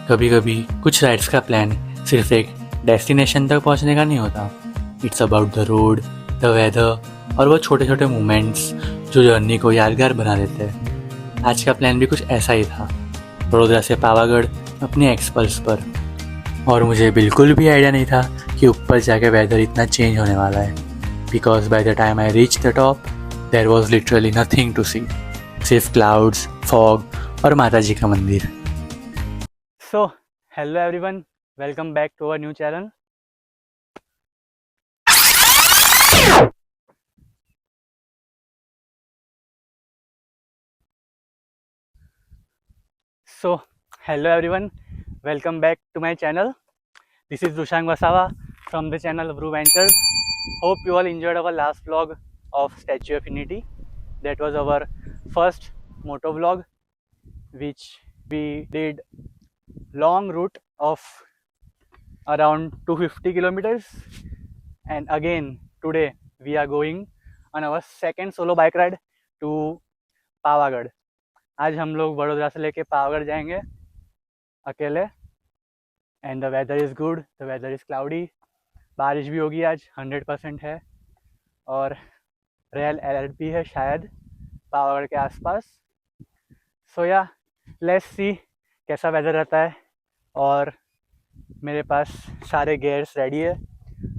कभी कभी कुछ राइड्स का प्लान सिर्फ एक डेस्टिनेशन तक पहुंचने का नहीं होता. It's about the road, the weather और वो छोटे छोटे मोमेंट्स जो जर्नी को यादगार बना देते हैं. आज का प्लान भी कुछ ऐसा ही था. वडोदरा से पावागढ़ अपने एक्सपल्स पर. और मुझे बिल्कुल भी आइडिया नहीं था कि ऊपर जाके वेदर इतना चेंज होने वाला है. Because by the time I reach the top there was literally nothing to see. सिर्फ क्लाउड्स, फॉग और माता जी का मंदिर. So, hello everyone, welcome back to our new channel. So, hello everyone, welcome back to my channel. This is Dushang Vasawa from the channel Bru Ventures. Hope you all enjoyed our last vlog of Statue of Unity. That was our first moto vlog, which we did long route of around 250 kilometers, and again today we are going on our second solo bike ride to Pavagadh. आज हम लोग वडोदरा से लेके पावागढ़ जाएंगे अकेले. And the weather is good, the weather is cloudy. बारिश भी होगी आज, 100% है. और रेल अलर्ट भी है शायद पावागढ़ के आसपास. सो या लेट्स सी कैसा वेदर रहता है. और मेरे पास सारे गेयर्स रेडी है.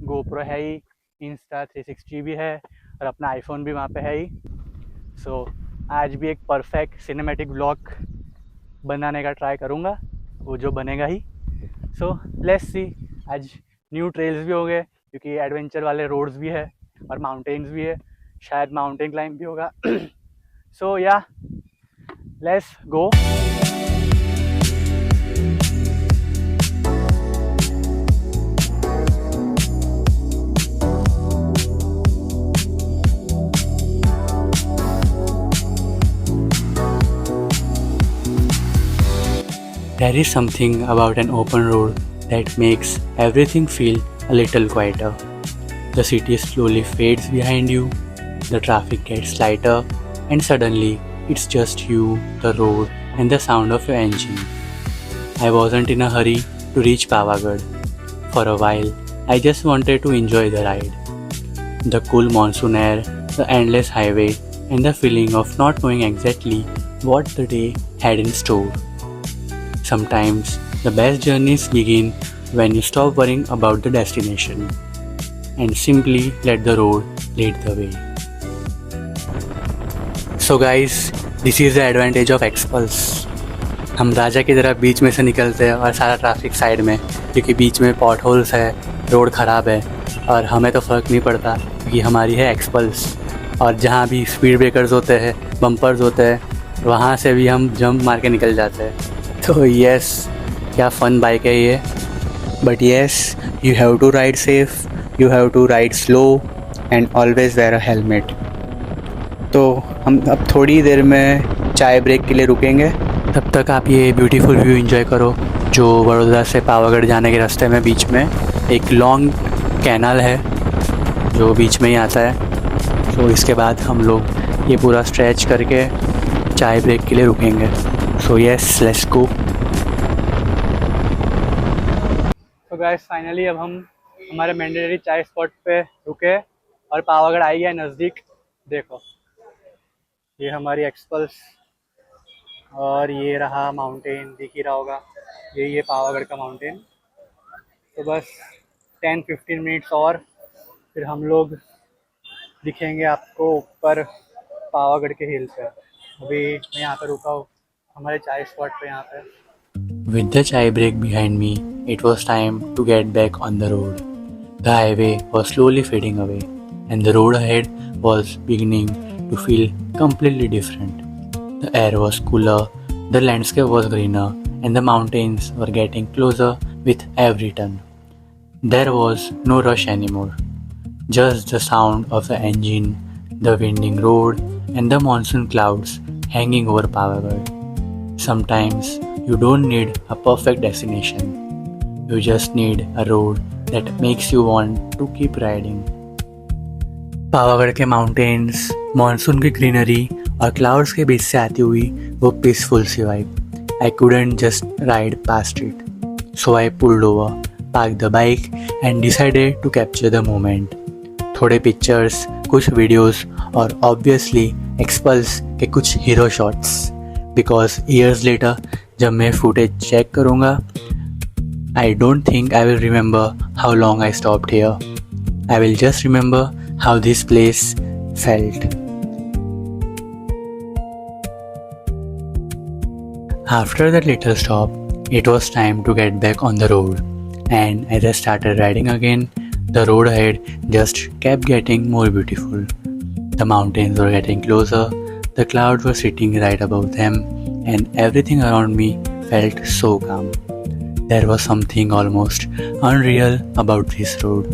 गोप्रो है ही, इंस्टा 360 भी है और अपना आईफोन भी वहाँ पे है ही. सो आज भी एक परफेक्ट सिनेमैटिक व्लॉग बनाने का ट्राई करूँगा, वो जो बनेगा ही. So let's see. आज न्यू ट्रेल्स भी हो गए क्योंकि एडवेंचर वाले रोड्स भी है और माउंटेन्स भी है. शायद माउंटेन क्लाइंब भी होगा. सो या let's go. There is something about an open road that makes everything feel a little quieter. The city slowly fades behind you, the traffic gets lighter, and suddenly it's just you, the road, and the sound of your engine. I wasn't in a hurry to reach Pavagadh. For a while, I just wanted to enjoy the ride. The cool monsoon air, the endless highway, and the feeling of not knowing exactly what the day had in store. Sometimes the best journeys begin when you stop worrying about the destination and simply let the road lead the way. So guys, this is the advantage of Xpulse. हम राजा की तरह बीच में से निकलते हैं और सारा traffic side में, क्योंकि बीच में पॉट होल्स है, रोड ख़राब है. और हमें तो फ़र्क नहीं पड़ता क्योंकि हमारी है Xpulse. और जहाँ भी स्पीड ब्रेकर्स होते हैं, बम्पर्स होते हैं, वहाँ से भी हम जंप मार के निकल जाते हैं. तो यस, क्या फ़न बाइक है ये. But yes, you have to ride safe, you have to ride slow and always wear a helmet. तो हम अब थोड़ी देर में चाय ब्रेक के लिए रुकेंगे. तब तक आप ये ब्यूटीफुल व्यू एंजॉय करो जो वडोदरा से पावागढ़ जाने के रास्ते में बीच में एक लॉन्ग कैनाल है जो बीच में ही आता है. तो इसके बाद हम लोग ये पूरा स्ट्रेच करके चाय ब्रेक के लिए रुकेंगे. So yes, let's go. तो गाइस फाइनली अब हम हमारे मैंडेटरी चाय स्पॉट पे रुके और पावागढ़ आ गया नज़दीक. देखो ये हमारी एक्सपल्स और ये रहा माउंटेन, दिख ही रहा होगा. यही है पावागढ़ का माउंटेन. तो बस 10-15 मिनट्स और फिर हम लोग दिखेंगे आपको ऊपर पावागढ़ के हिल पे. अभी मैं यहाँ पे रुका हूँ हमारे चाय स्पॉट पे यहाँ पे. With the chai break behind me, it was time to get back on the road. The highway was slowly fading away, and the road ahead was beginning to feel completely different. The air was cooler, the landscape was greener, and the mountains were getting closer with every turn. There was no rush anymore, just the sound of the engine, the winding road, and the monsoon clouds hanging over Pavagadh. Sometimes you don't need a perfect destination. You just need a road that makes you want to keep riding. Pavagadh के mountains, monsoon की greenery और clouds के बीच से आती हुई वो peaceful सी vibe, I couldn't just ride past it. So I pulled over, parked the bike and decided to capture the moment. थोड़े पिक्चर्स, कुछ वीडियोस और ऑब्वियसली एक्सपल्स के कुछ hero shots, because years later जब मैं फुटेज चेक करूँगा I don't think I will remember how long I stopped here. I will just remember how this place felt. After that little stop, it was time to get back on the road. And as I started riding again, the road ahead just kept getting more beautiful. The mountains were getting closer, the clouds were sitting right above them, and everything around me felt so calm. There was something almost unreal about this road.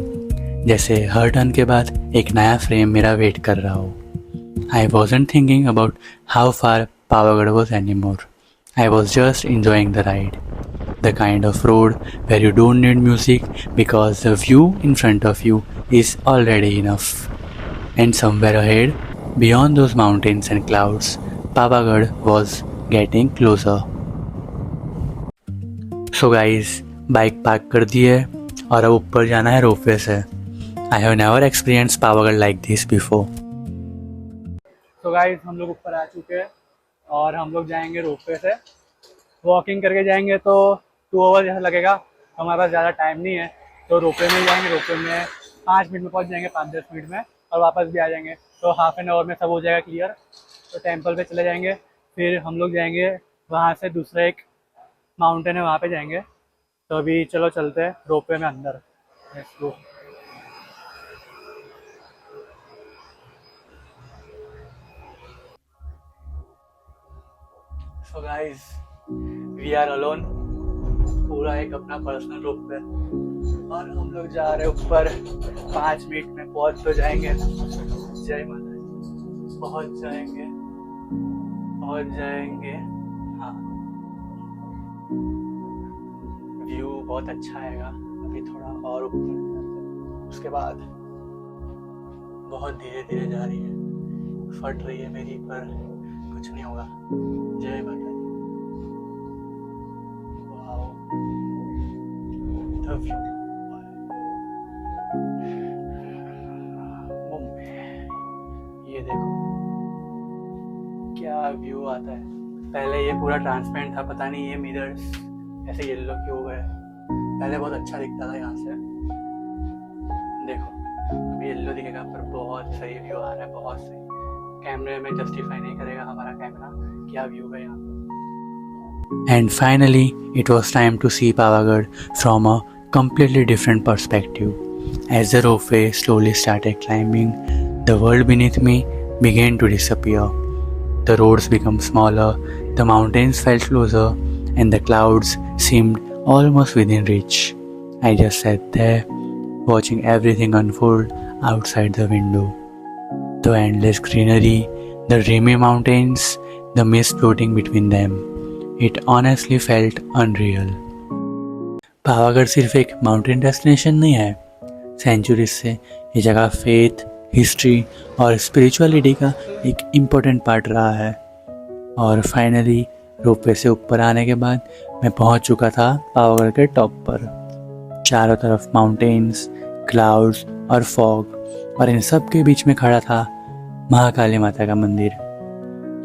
जैसे हर turn के बाद एक नया frame मेरा wait कर रहा हो. I wasn't thinking about how far Pavagadh was anymore. I was just enjoying the ride. The kind of road where you don't need music because the view in front of you is already enough. And somewhere ahead, beyond those mountains and clouds, Pavagadh was getting closer. So guys, bike park कर दी है और अब ऊपर जाना है ropeway से. I have never experienced Pavagadh like this before. So guys, हम लोग ऊपर आ चुके हैं और हम लोग जाएंगे रोपवे से. वॉकिंग करके जाएंगे तो 2 आवर जैसा लगेगा. हमारे पास ज़्यादा टाइम नहीं है तो रोपवे में जाएंगे. रोपवे में 5 मिनट में पहुंच जाएंगे, 5-10 मिनट में, और वापस भी आ जाएंगे. तो हाफ एन आवर में सब हो जाएगा क्लियर. तो टेंपल पे चले जाएंगे. फिर हम लोग जाएंगे वहाँ से दूसरा एक माउंटेन है, वहाँ पे जाएंगे. तो अभी चलो चलते हैं रोपवे में अंदर. Let's go. So guys, we are alone. पूरा एक अपना पर्सनल रोपवे और हम लोग जा रहे हैं ऊपर. 5 मिनट में पहुंच तो जाएंगे. जय माता दी. पहुंच जाएंगे. हाँ, व्यू बहुत अच्छा आएगा. अभी थोड़ा और ऊपर जाते हैं. उसके बाद बहुत धीरे धीरे जा रही है. फट रही है मेरी, पर कुछ नहीं होगा. जय माता दी. Wow, the view. ये देखो क्या व्यू आता है. पहले ये पूरा ट्रांसपेरेंट था, पता नहीं ये मिरर्स ऐसे येलो क्यों हो गए. पहले बहुत अच्छा दिखता था यहाँ से. देखो अभी येलो दिखेगा, पर बहुत सही व्यू आ रहा है. बहुत सही. कैमरे में जस्टिफाई नहीं करेगा हमारा कैमरा क्या व्यू है यहाँ पे. And finally, it was time to see Pavagadh from a completely different perspective. As the ropeway slowly started climbing, the world beneath me began to disappear. The roads became smaller, the mountains felt closer, and the clouds seemed almost within reach. I just sat there, watching everything unfold outside the window. The endless greenery, the dreamy mountains, the mist floating between them. It honestly felt unreal. Pavagadh सिर्फ एक mountain destination नहीं है. Centuries से ये जगह faith, history और spirituality का एक इम्पोर्टेंट पार्ट रहा है. और फाइनली रोपवे से ऊपर आने के बाद मैं पहुंच चुका था पावागढ़ के टॉप पर. चारों तरफ माउंटेन्स, क्लाउड्स और फॉग, और इन सब के बीच में खड़ा था महाकाली माता का मंदिर.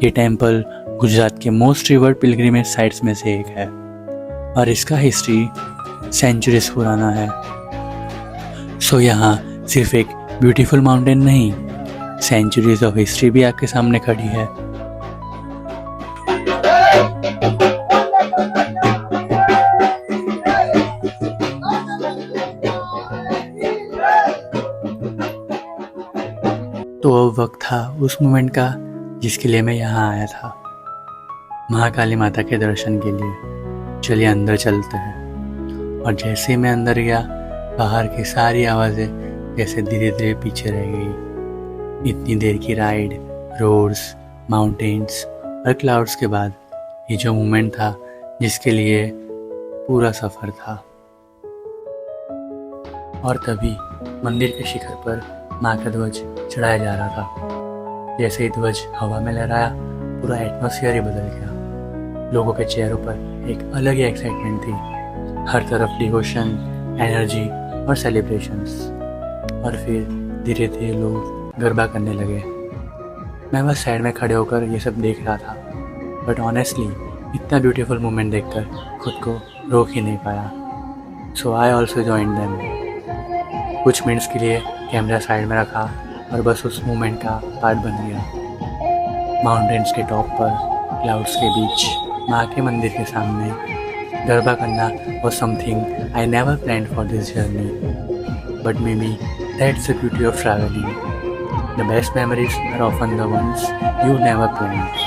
ये टेम्पल गुजरात के मोस्ट रिवर्ड पिलग्रिमेज साइट्स में से एक है और इसका हिस्ट्री सेंचुरीज पुराना है. सो यहाँ सिर्फ एक ब्यूटीफुल माउंटेन नहीं, सेंचुरीज ऑफ हिस्ट्री भी आपके सामने खड़ी है. तो अब वक्त था उस मोमेंट का जिसके लिए मैं यहाँ आया था, महाकाली माता के दर्शन के लिए. चलिए अंदर चलते हैं. और जैसे ही मैं अंदर गया, बाहर की सारी आवाज़ें जैसे धीरे धीरे पीछे रह गई. इतनी देर की राइड, रोड्स, माउंटेन्स और क्लाउड्स के बाद ये जो मोमेंट था जिसके लिए पूरा सफ़र था. और तभी मंदिर के शिखर पर माँ का ध्वज चढ़ाया जा रहा था. जैसे ही ध्वज हवा में लहराया, पूरा एटमॉस्फेयर ही बदल गया. लोगों के चेहरों पर एक अलग ही एक्साइटमेंट थी। हर तरफ डिवोशन, एनर्जी और सेलिब्रेशंस। और फिर धीरे धीरे लोग गरबा करने लगे। मैं बस साइड में खड़े होकर ये सब देख रहा था, बट ऑनेस्टली इतना ब्यूटीफुल मोमेंट देखकर खुद को रोक ही नहीं पाया। सो आई ऑल्सो जॉइन देम। कुछ मिनट्स के लिए कैमरा साइड में रखा और बस उस मोमेंट का पार्ट बन गया। माउंटेन्स के टॉप पर, क्लाउड्स के बीच, माँ के मंदिर के सामने गरबा करना was something I never planned for this journey. But maybe that's the beauty of traveling. The best memories are often the ones you never planned.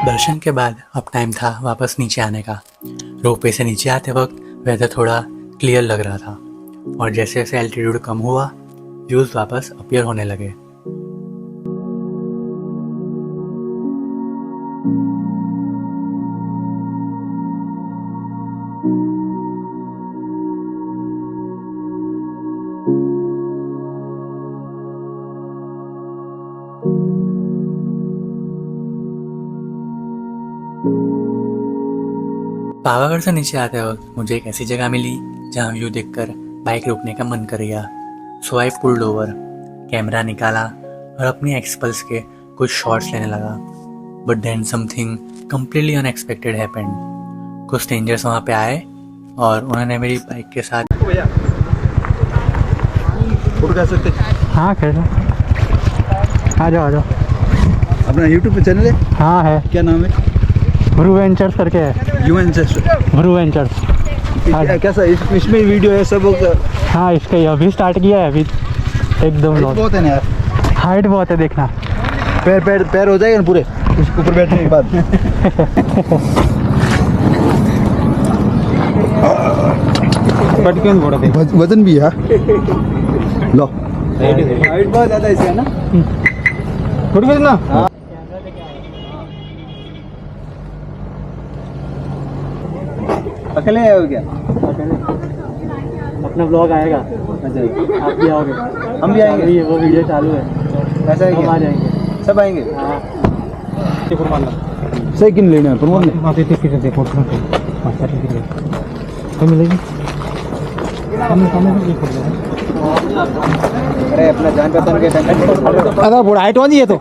दर्शन के बाद अब टाइम था वापस नीचे आने का। रोपवे से नीचे आते वक्त वेदर थोड़ा क्लियर लग रहा था और जैसे जैसे एल्टीट्यूड कम हुआ व्यूज़ वापस अपीयर होने लगे। पावागढ़ से नीचे आते वक्त मुझे एक ऐसी जगह मिली जहाँ व्यू देखकर बाइक रोकने का मन कर गया। So I pulled over, camera निकाला और अपनी एक्सपल्स के कुछ शॉट्स लेने लगा। But then something completely unexpected happened. कुछ स्ट्रेंजर्स वहाँ पे आए और उन्होंने मेरी बाइक के साथ फोटो कर सकते? हाँ कर लो, आ जाओ आ जाओ। अपना यूट्यूब पे चैनल है? हाँ है। क्या नाम है? ब्रू वेंचर्स करके है। You ventures? Brew Ventures. कैसा इसमें वीडियो है सब? हाँ इसका ही अभी स्टार्ट किया है, अभी एकदम बहुत है ना यार, हाइट बहुत है, देखना। पैर हो जाएगा ना पूरे ऊपर बैठने के बाद। वजन भी है लो, हाइट बहुत ज्यादा है इसका ना। फोटो ना अकेले आए हो क्या? अकेले अपना ब्लॉग आएगा। अच्छा, आप भी आओगे? हम भी आएंगे। ये वो वीडियो चालू है, ऐसा है हम आ क्या? जाएंगे, सब आएंगे। हाँ। सही किन लेना है प्रमोद ने? मिलेगी। अरे अपना जान पहचान के टाइम अरे बड़ा हाइट वाली है तो।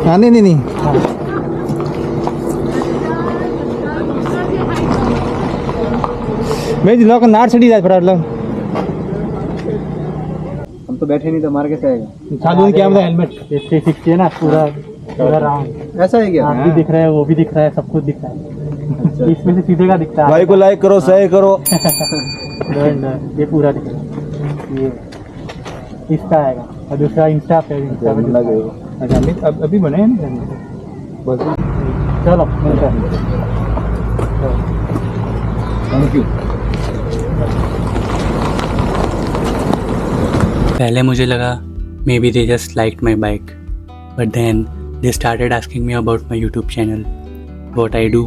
हाँ नहीं मैं लोग नार छड़ी जाए फटाफट लोग। हम तो बैठे नहीं तो मार कैसे आएगा? चालू क्या मतलब हेलमेट 360 है ना, पूरा राउंड। ऐसा है क्या? आप भी दिख रहा है, वो भी दिख रहा है, सब कुछ दिख रहा है। इसमें से सीधे का दिखता है। भाई को लाइक करो, शेयर करो। ये पूरा दिख रहा है, ये इसका आएगा और दूसरा इंस्टा पे लगेगा। अच्छा अभी बने हैं ना बस। चलो मिलते हैं। Thank you. पहले मुझे लगा may be they just liked my bike, but then they started asking me about my YouTube channel, what I do,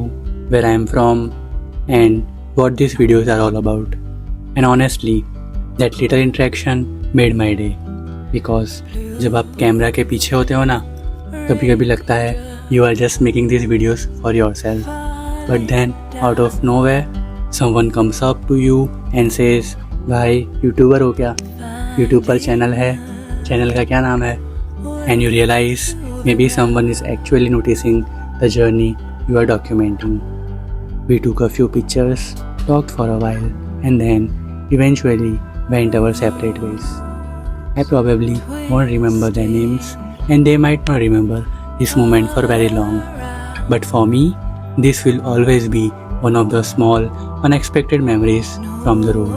where I am from, and what these videos are all about. And honestly, that little interaction made my day. Because जब आप camera के पीछे होते हो ना, कभी कभी लगता है you are just making these videos for yourself. But then out of nowhere, someone comes up to you and says, भाई यूट्यूबर हो क्या? यूट्यूब पर चैनल है, चैनल का क्या नाम है? And you realize maybe someone is actually noticing the journey you are documenting. We took a few pictures, talked for a while, and then eventually went our separate ways. I probably won't remember their names, and they might not remember this moment for very long. But for me, this will always be one of the small, unexpected memories from the road.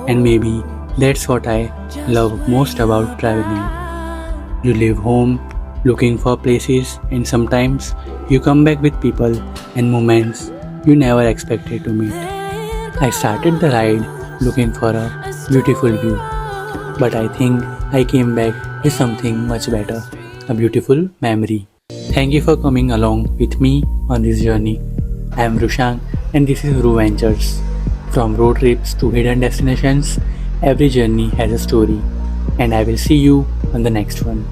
And maybe that's what I love most about traveling. You leave home looking for places, and sometimes you come back with people and moments you never expected to meet. I started the ride looking for a beautiful view, but I think I came back with something much better, a beautiful memory. Thank you for coming along with me on this journey. I am Rushang and this is Ru Ventures. From road trips to hidden destinations, every journey has a story, and I will see you on the next one.